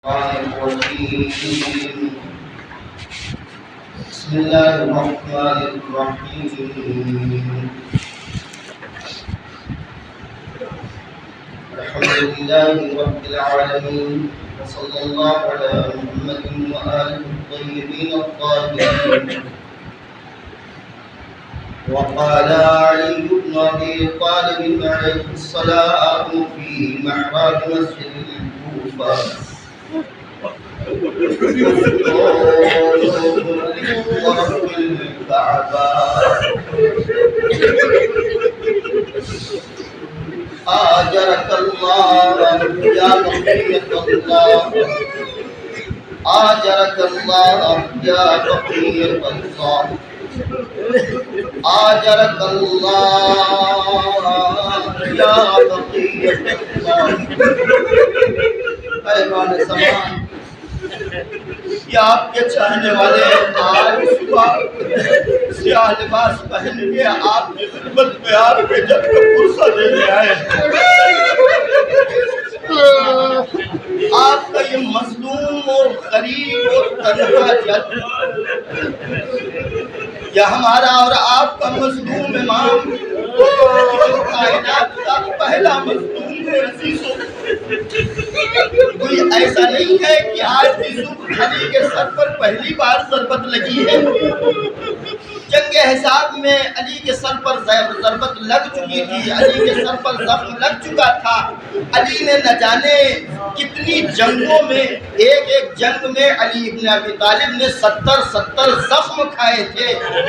بسم الله الرحمن الرحيم الحمد لله رب العالمين وصلى الله على محمد وآله الطيبين الطاهرين. وقال علي بن أبي طالب عليه السلام في محراب مسجد الكوفة: ورب الكعبة آجرك الله يا بقية الله، آجرك الله يا بقية الله، آجرك الله يا بقية الله. ایوان زمان، یا آپ کے چاہنے والے آج صبح سیاہ لباس پہن کے آپ کی خدمت میں آپ کے جب کا پرسہ دینے آئے. آپ کا یہ مظلوم اور غریب اور تنہا جد، یا ہمارا اور آپ کا مظلوم امام کائنات کا پہلا مظلوم ہے. عزیزوں، کوئی ایسا نہیں ہے کہ آج بھی صبح علی کے سر پر پہلی بار ضربت لگی ہے. جنگ حساب میں علی کے سر پر ضربت لگ چکی تھی، علی کے سر پر زخم لگ چکا تھا. علی نے نہ جانے کتنی جنگوں میں، ایک جنگ میں علی ابن ابی طالب نے 70 زخم کھائے تھے.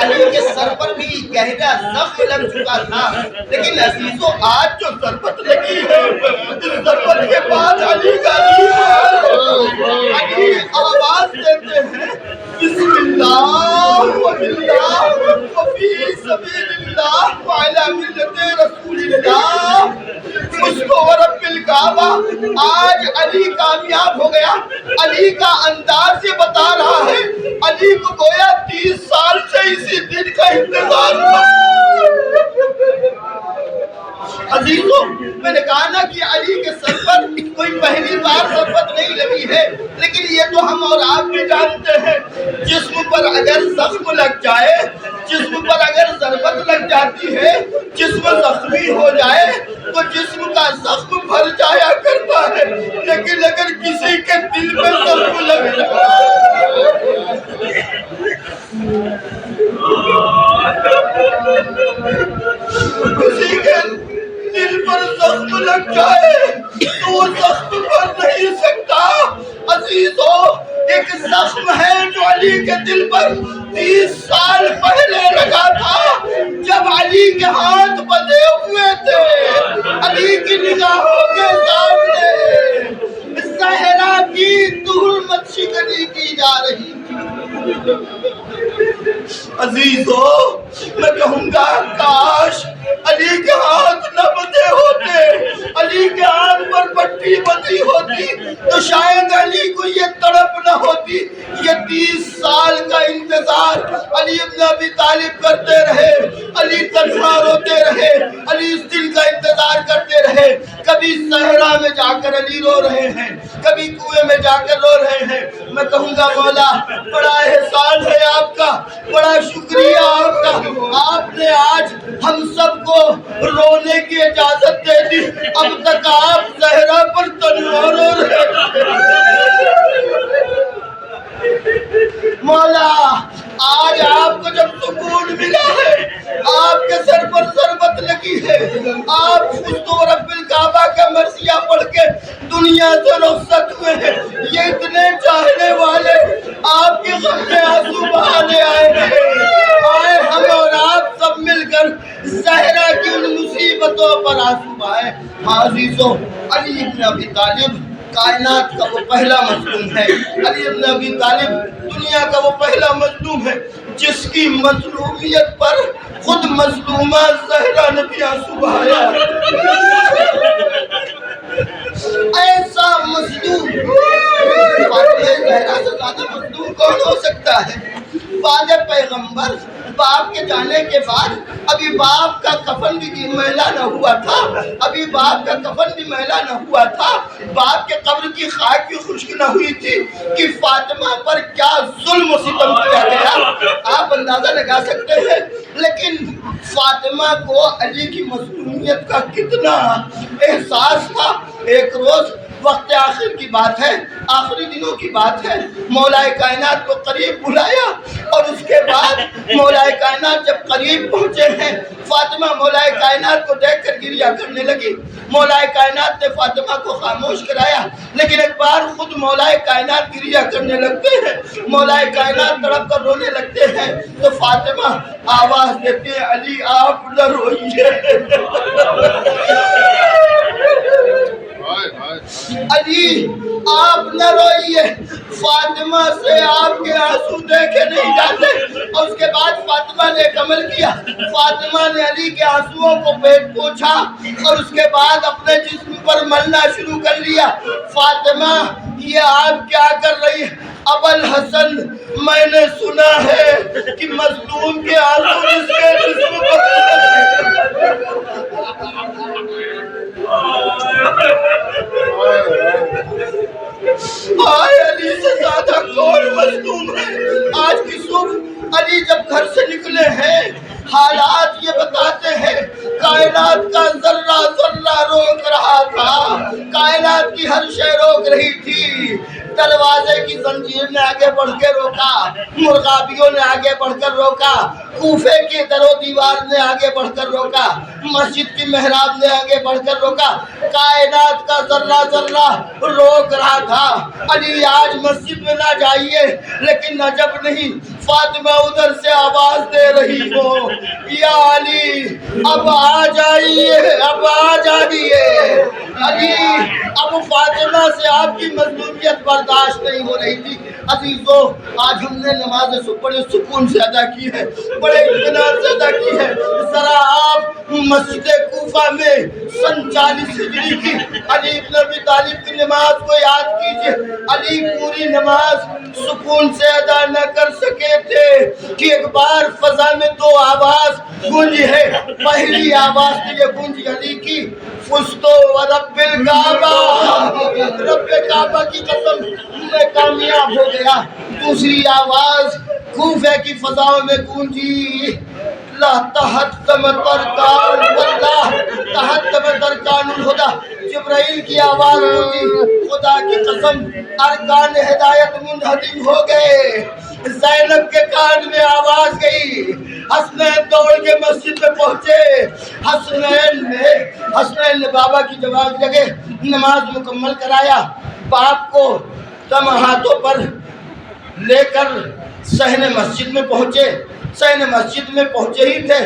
علی کے سر پر بھی گہرا زخم لگ چکا تھا. لیکن عزیزوں، آج جو ضربت لگی ہے، اس ضربت کے بعد علی کا علی آواز دیتے ہیں: بسم اللہ واللہ وفی سبیل اللہ وعلی ملت رسول اللہ. اس کو رب الکعبہ، آج علی کامیاب ہو گیا. علی کا انداز یہ بتا رہا ہے، علی کو گویا 30 سال سے اسی دن کا انتظار تھا. عزیزوں، میں نے کہا نا کہ علی کے سر پر کوئی پہلی بار ضربت نہیں لگی ہے، لیکن یہ تو ہم اور آپ بھی جانتے ہیں، جسم پر اگر زخم لگ جائے، جسم پر اگر ضربت لگ جاتی ہے، جسم زخمی ہو جائے تو جسم کا زخم بھر جایا کرتا ہے. لیکن اگر کسی کے دل میں زخم لگ جائے، کسی کے دل پر زخم لگ جائے تو وہ زخم بھر نہیں سکتا. عزیزوں، ایک زخم ہے جو علی کے دل پر 30 سال پہلے لگا تھا، جب علی کے ہاتھ بندھے ہوئے تھے. علی کی نگاہوں کے سامنے زہرا کی تہمت شکنی کی جا رہی تھی. عزیزوں، میں کہوں گا کاش علی کے ہاتھ نہ بندھے ہوتے، علی کے ہاتھ پر پٹی بندھی ہوتی تو شاید علی کو یہ تڑپ نہ ہوتی. یہ 30 سال کا انتظار علی ابن ابی طالب کرتے رہے. علی تنہا روتے رہے، علی اس دن کا انتظار کرتے رہے. کبھی صحرا میں جا کر علی رو رہے ہیں، کبھی کنویں میں جا کر رو رہے ہیں. میں کہوں گا مولا، بڑا احسان ہے آپ کا، بڑا شکریہ آپ کا. آپ نے آج ہم سب کو رونے کی اجازت دے دی. اب تک آپ صحرا پر تنہا رو رہے ہیں. مولا، آج آپ کو جب سکون ملا ہے، آپ کے سر پر ضربت لگی ہے، آپ اس کو رب الکعبہ کا مرثیہ پڑھ کے دنیا سے رخصت ہوئے ہیں. یہ اتنے چاہنے والے آپ کی غم میں آنسو بہانے آئے ہیں. آئے ہم اور آپ سب مل کر زہرا کی ان مصیبتوں پر آنسو بہائیں. عزیزوں، علی ابن ابی طالب کائنات کا وہ پہلا مظلوم ہے. علی ابن ابی طالب دنیا کا وہ پہلا مظلوم ہے جس کی مظلومیت پر خود مظلومہ زہرا نے بھی آنسو بہایا. ایسا مظلوم، زہرا سے زیادہ مظلوم کون ہو سکتا ہے؟ بعد پیغمبر باپ کے جانے کے بعد ابھی باپ کا کفن بھی میلا نہ ہوا تھا، ابھی باپ کا کفن بھی میلا نہ ہوا تھا، باپ کے قبر کی خاک بھی خشک نہ ہوئی تھی کہ فاطمہ پر کیا ظلم و ستم کیا گیا آپ اندازہ لگا سکتے ہیں۔ لیکن فاطمہ کو علی کی مظلومیت کا کتنا احساس تھا۔ ایک روز وقت آخر کی بات ہے، آخری دنوں کی بات ہے، مولا کائنات کو قریب بلایا اور اس کے بعد مولا کائنات جب قریب پہنچے ہیں، فاطمہ مولا کائنات کو دیکھ کر گریہ کرنے لگی۔ مولا کائنات نے فاطمہ کو خاموش کرایا، لیکن ایک بار خود مولا کائنات گریہ کرنے لگتے ہیں، مولا کائنات تڑپ کر رونے لگتے ہیں تو فاطمہ آواز دیتے ہیں، علی آپ نہ روئیے، علی آپ نہ روئیے، فاطمہ سے آپ کے آنسو دیکھے نہیں جاتے۔ اور اس کے بعد فاطمہ نے ایک عمل کیا، فاطمہ نے علی کے آنسوؤں کو پیٹ پوچھا اور اس کے بعد اپنے جسم پر ملنا شروع کر لیا۔ فاطمہ یہ آپ کیا کر رہی ہے؟ ابوالحسن میں نے سنا ہے کہ مظلوم کے آنسو اس کے جسم پر آئے علی سے زیادہ کون مظلوم ہے؟ آج کی صبح علی جب گھر سے نکلے ہیں، حالات یہ بتاتے ہیں کائنات کا ذرہ ذرہ روک رہا تھا، کائنات کی ہر شے روک رہی تھی۔ دروازے کی زنجیر نے آگے بڑھ کے روکا، مرغابیوں نے آگے بڑھ کر روکا، کوفے کے در و دیوار نے آگے بڑھ کر روکا، مسجد کی محراب نے آگے بڑھ کر روکا، کائنات کا ذرہ ذرہ روک رہا تھا۔ علی آج مسجد میں نہ جائیے، لیکن عجب نہیں، فاطمہ ادھر سے آواز دے رہی ہو، یا علی اب آ جائیے، اب آ جائیے۔ علی اب فاطمہ سے آپ کی مظلومیت برداشت نہیں ہو رہی تھی۔ عزیزو آج ہم نے نماز صبح بڑے سکون سے ادا کی ہے، بڑے اطمینان سے ادا کی ہے۔ ذرا آپ مسجد کوفہ میں سن 40 ہجری کی علی بن ابی طالب کی نماز کو یاد کیجئے۔ علی پوری نماز سکون سے ادا نہ کر سکے تھے کہ ایک بار فضا میں دو آواز گونجی ہے۔ پہلی آواز تو یہ گونجی علی کی، فستو ورب الکعبہ، رب کعبہ کی قسم میں کامیاب ہو گیا۔ دوسری آواز کوفے کی فضاؤں میں گونجی، لا تحطم ترکان واللہ تحطم ترکان الہدی۔ جبرائیل کی آواز گونجی، خدا کی قسم ارکان ہدایت منہدم ہو گئے۔ زینب کے کان میں آواز گئی، حسنین دوڑ کے مسجد میں پہنچے۔ حسنین نے بابا کی جگہ نماز مکمل کرایا، باپ کو دم ہاتھوں پر لے کر صحن مسجد میں پہنچے۔ صحن مسجد میں پہنچے ہی تھے،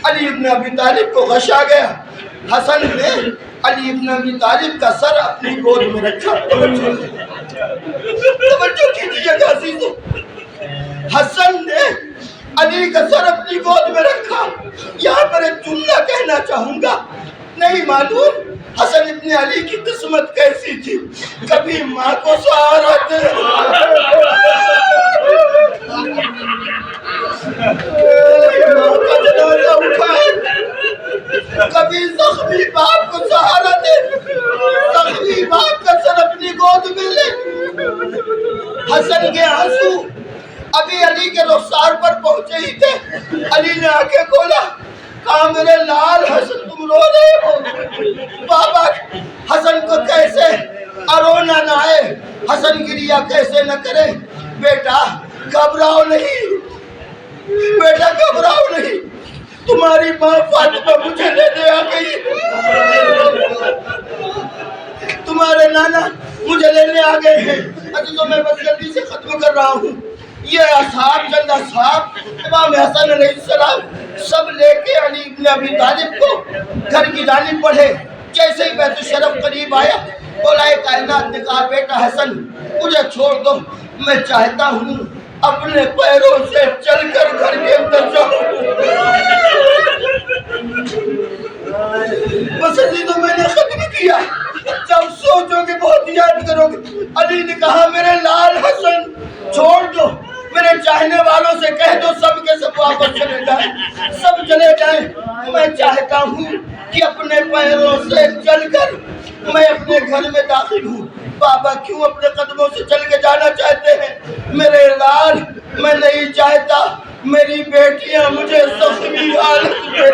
علی ابن ابی طالب کو غش آ گیا۔ حسن نے علی ابن ابی طالب کا سر اپنی گود میں رکھا۔ توجہ کیجیے گا عزیزو، حسن نے علی کا سر اپنی گود میں رکھا۔ یہاں پر ایک جملہ کہنا چاہوں گا، نہیں معلوم حسن ابن علی کی قسمت کیسی تھی، کبھی ماں کو سہارا دے، ماں کا جنازہ اٹھائے، کبھی زخمی باپ کو سہارا دے، زخمی باپ کا سر اپنی گود میں لے۔ حسن کے آنسو ابھی علی کے رخسار پر پہنچے ہی تھے، علی نے آنکھیں کھولا، کہا میرے لال حسن تم رو رہے ہو؟ بابا حسن کو کیسے رونا نہ آئے، حسن گریہ کیسے نہ کرے؟ بیٹا گھبراؤ نہیں، بیٹا گھبراؤ نہیں، تمہاری ماں فاطمہ مجھے لینے آ گئی، تمہارے نانا مجھے لینے آ گئے ہیں۔ عزیزوں میں بس جلدی سے ختم کر رہا ہوں۔ یہ اصحاب چند اصحاب امام حسن علیہ السلام سب لے کے علی ابن ابی طالب کو گھر کی جانب بڑھے۔ جیسے ہی بیت الشرف قریب آیا، مولا کائنات نے کہا بیٹا حسن مجھے چھوڑ دو، میں چاہتا ہوں اپنے پیروں سے چل کر گھر کے اندر جاؤں۔ بس عزیزوں میں نے ختم کیا، جب سوچو گے بہت یاد کرو گے۔ علی نے کہا میرے لال حسن چھوڑ دو، میں میرے چاہنے والوں سے کہہ دو سب کے سب واپس چلے جائیں، سب چلے جائیں۔ میں چاہتا ہوں کہ اپنے پیروں سے چل کر میں اپنے گھر میں داخل ہوں۔ بابا کیوں اپنے قدموں سے چل کے جانا چاہتے ہیں؟ میرے لال، میں نہیں چاہتا میری بیٹیاں مجھے زخمی حالت میں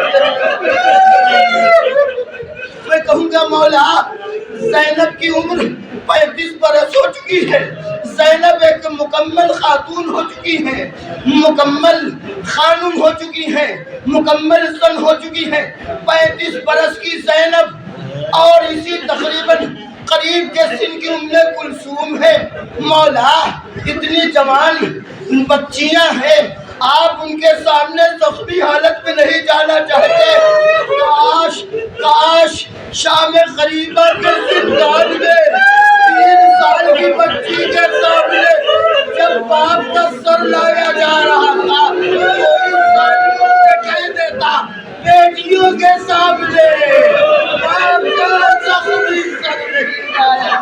میں کہوں گا مولا زینب کی عمر 35 برس ہو چکی ہے، زینب ایک مکمل خاتون ہو چکی ہے، مکمل خانم ہو چکی ہے، مکمل زن ہو چکی ہے۔ 35 برس کی زینب اور اسی تقریباً قریب کے سن کی ام کلثوم ہے۔ مولا اتنی جوان بچیاں ہیں، آپ ان کے سامنے زخمی حالت میں نہیں جانا چاہتے؟ کاش کاش شام غریبہ کے زندان میں 3 سال کی بچی کے سامنے جب باپ کا سر لایا جا رہا تھا کوئی ظالموں سے کہہ دیتا بیٹیوں کے سامنے باپ کا زخمی سر نہیں لایا۔